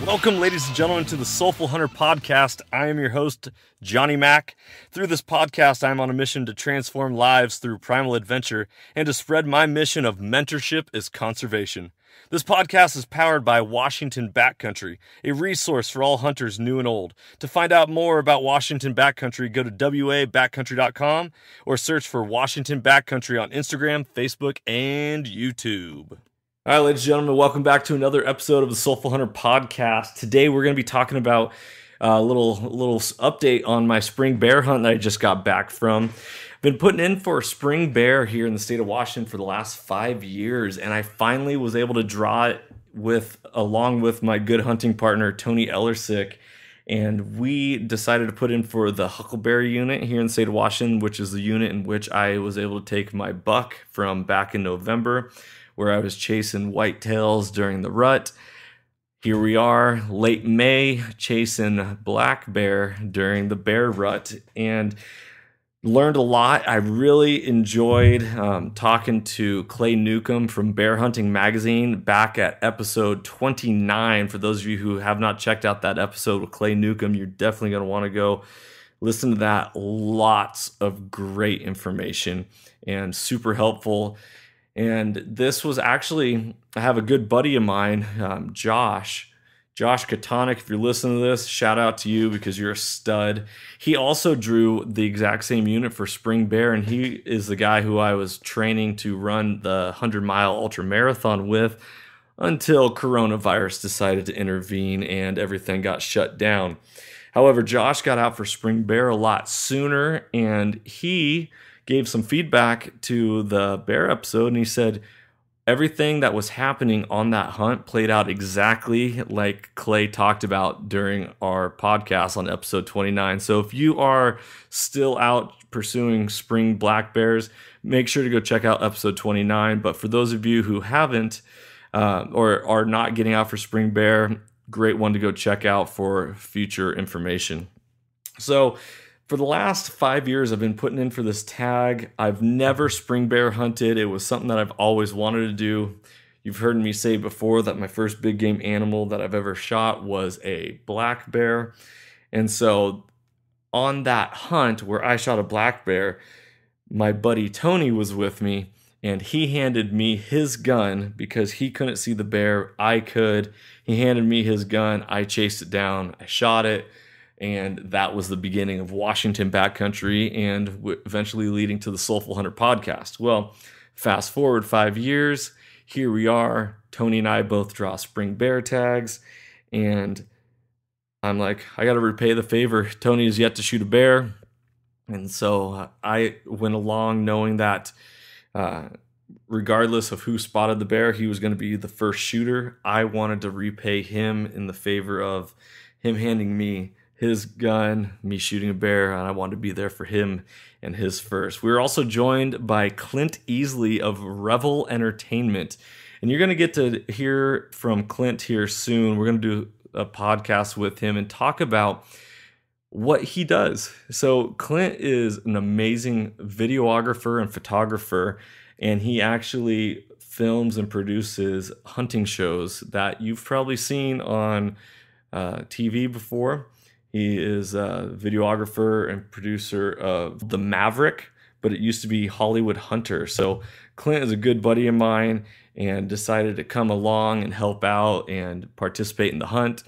Welcome, ladies and gentlemen, to the Soulful Hunter Podcast. I am your host, Johnny Mack. Through this podcast, I am on a mission to transform lives through primal adventure and to spread my mission of mentorship as conservation. This podcast is powered by Washington Backcountry, a resource for all hunters new and old. To find out more about Washington Backcountry, go to wabackcountry.com or search for Washington Backcountry on Instagram, Facebook, and YouTube. All right, ladies and gentlemen, welcome back to another episode of the Soulful Hunter Podcast. Today, we're going to be talking about a little update on my spring bear hunt that I just got back from. Been putting in for spring bear here in the state of Washington for the last 5 years, and I finally was able to draw it along with my good hunting partner, Tony Ellersick, and we decided to put in for the Huckleberry unit here in the state of Washington, which is the unit in which I was able to take my buck from back in November, where I was chasing whitetails during the rut. Here we are, late May, chasing black bear during the bear rut, and learned a lot. I really enjoyed talking to Clay Newcomb from Bear Hunting Magazine back at episode 29. For those of you who have not checked out that episode with Clay Newcomb, you're definitely going to want to go listen to that. Lots of great information and super helpful. And this was actually, I have a good buddy of mine, Josh Katonic. If you're listening to this, shout out to you because you're a stud. He also drew the exact same unit for spring bear, and he is the guy who I was training to run the 100-mile ultra marathon with until coronavirus decided to intervene and everything got shut down. However, Josh got out for spring bear a lot sooner, and he gave some feedback to the bear episode, and he said everything that was happening on that hunt played out exactly like Clay talked about during our podcast on episode 29. So if you are still out pursuing spring black bears, make sure to go check out episode 29. But for those of you who haven't or are not getting out for spring bear, great one to go check out for future information. So for the last 5 years, I've been putting in for this tag. I've never spring bear hunted. It was something that I've always wanted to do. You've heard me say before that my first big game animal that I've ever shot was a black bear. And so on that hunt where I shot a black bear, my buddy Tony was with me, and he handed me his gun because he couldn't see the bear. I could. He handed me his gun. I chased it down. I shot it. And that was the beginning of Washington Backcountry and eventually leading to the Soulful Hunter Podcast. Well, fast forward 5 years, here we are. Tony and I both draw spring bear tags, and I'm like, I got to repay the favor. Tony is yet to shoot a bear, and so I went along knowing that regardless of who spotted the bear, he was going to be the first shooter. I wanted to repay him in the favor of him handing me his gun, me shooting a bear, and I wanted to be there for him and his first. We were also joined by Clint Easley of Revel Entertainment, and you're going to get to hear from Clint here soon. We're going to do a podcast with him and talk about what he does. So Clint is an amazing videographer and photographer, and he actually films and produces hunting shows that you've probably seen on TV before. He is a videographer and producer of The Maverick, but it used to be Hollywood Hunter. So Clint is a good buddy of mine and decided to come along and help out and participate in the hunt.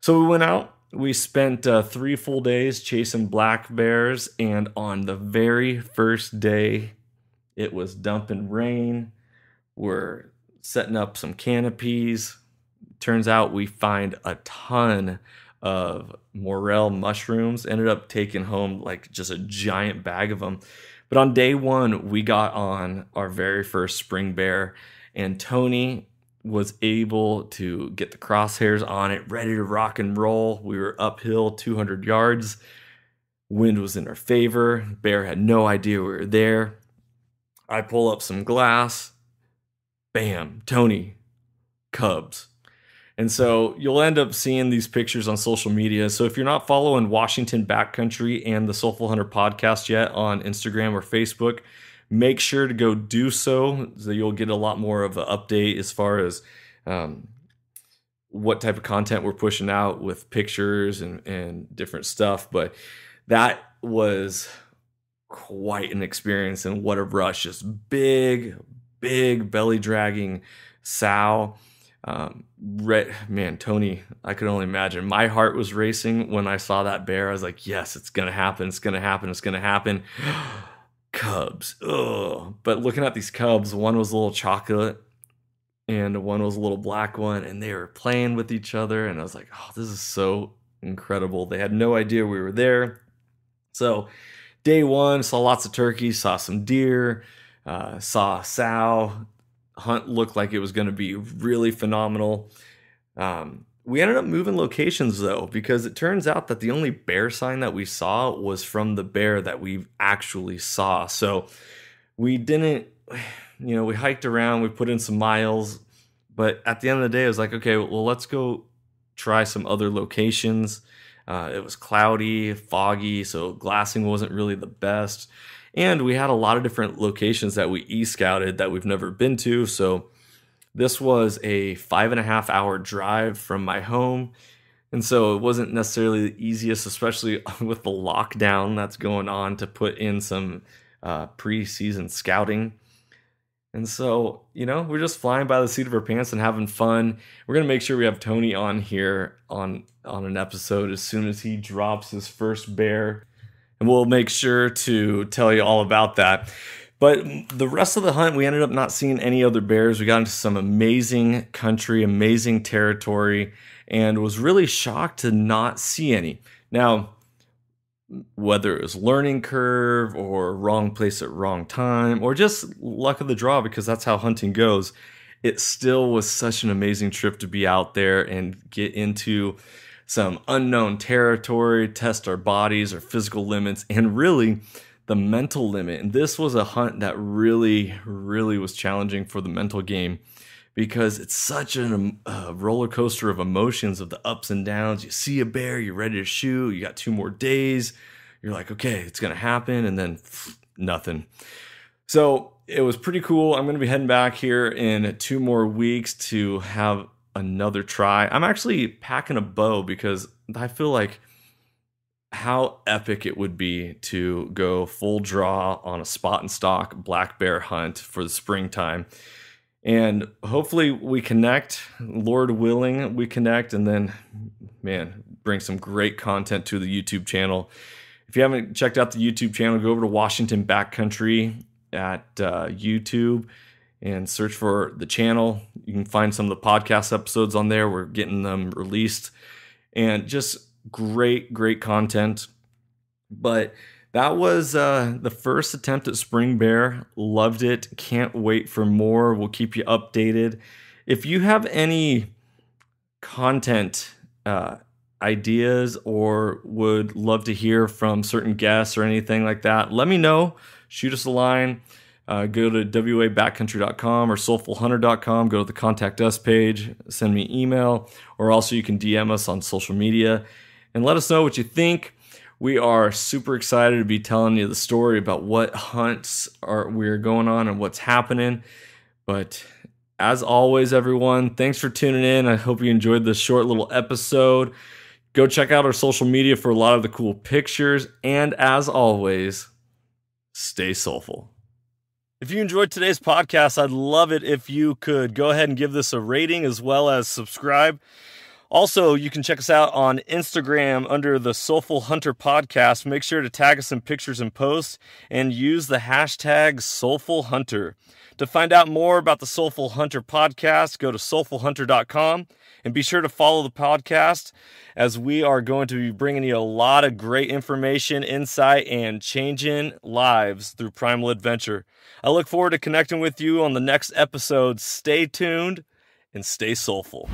So we went out. We spent 3 full days chasing black bears, and on the very first day, it was dumping rain. We're setting up some canopies. Turns out we find a ton of morel mushrooms. Ended up taking home like just a giant bag of them. But on day 1, we got on our very first spring bear, and Tony was able to get the crosshairs on it, ready to rock and roll. We were uphill 200 yards. Wind was in our favor. Bear had no idea we were there. I pull up some glass. Bam, Tony, cubs. And so you'll end up seeing these pictures on social media. So if you're not following Washington Backcountry and the Soulful Hunter Podcast yet on Instagram or Facebook, make sure to go do so you'll get a lot more of an update as far as what type of content we're pushing out with pictures and different stuff. But that was quite an experience, and what a rush. Just big belly dragging sow. Tony, I could only imagine. My heart was racing when I saw that bear. I was like, yes, it's gonna happen. It's gonna happen. Cubs. Ugh. But looking at these cubs, one was a little chocolate and one was a little black one, and they were playing with each other. And I was like, oh, this is so incredible. They had no idea we were there. So day one, saw lots of turkeys, saw some deer, saw a sow. Hunt looked like it was going to be really phenomenal. We ended up moving locations though, because it turns out that the only bear sign that we saw was from the bear that we actually saw. So we didn't, we hiked around, we put in some miles, but at the end of the day, it was like, okay, well, let's go try some other locations. It was cloudy, foggy, so glassing wasn't really the best. And we had a lot of different locations that we e-scouted that we've never been to. So this was a 5.5 hour drive from my home. And so it wasn't necessarily the easiest, especially with the lockdown that's going on, to put in some pre-season scouting. And so, we're just flying by the seat of our pants and having fun. We're going to make sure we have Tony on here on an episode as soon as he drops his first bear. And we'll make sure to tell you all about that. But the rest of the hunt, we ended up not seeing any other bears. We got into some amazing country, amazing territory, and was really shocked to not see any. Now, whether it was learning curve or wrong place at wrong time or just luck of the draw, because that's how hunting goes, it still was such an amazing trip to be out there and get into some unknown territory, test our bodies, our physical limits, and really the mental limit. And this was a hunt that really was challenging for the mental game, because it's such a roller coaster of emotions, of the ups and downs. You see a bear, you're ready to shoot, you got 2 more days, you're like, okay, it's gonna happen, and then nothing. So it was pretty cool. I'm gonna be heading back here in 2 more weeks to have another try. I'm actually packing a bow because I feel like how epic it would be to go full draw on a spot and stock black bear hunt for the springtime. And hopefully we connect, Lord willing, we connect, and then, bring some great content to the YouTube channel. If you haven't checked out the YouTube channel, go over to Washington Backcountry at YouTube and search for the channel. You can find some of the podcast episodes on there. We're getting them released, and just great content. But that was the first attempt at spring bear. Loved it. Can't wait for more. We'll keep you updated. If you have any content ideas or would love to hear from certain guests or anything like that, let me know. Shoot us a line. Go to wabackcountry.com or soulfulhunter.com. Go to the Contact Us page. Send me an email, or also you can DM us on social media and let us know what you think. We are super excited to be telling you the story about what hunts we're going on and what's happening. But as always, everyone, thanks for tuning in. I hope you enjoyed this short little episode. Go check out our social media for a lot of the cool pictures. And as always, stay soulful. If you enjoyed today's podcast, I'd love it if you could go ahead and give this a rating as well as subscribe. Also, you can check us out on Instagram under the Soulful Hunter Podcast. Make sure to tag us in pictures and posts and use the hashtag Soulful Hunter. To find out more about the Soulful Hunter Podcast, go to soulfulhunter.com and be sure to follow the podcast, as we are going to be bringing you a lot of great information, insight, and changing lives through primal adventure. I look forward to connecting with you on the next episode. Stay tuned and stay soulful.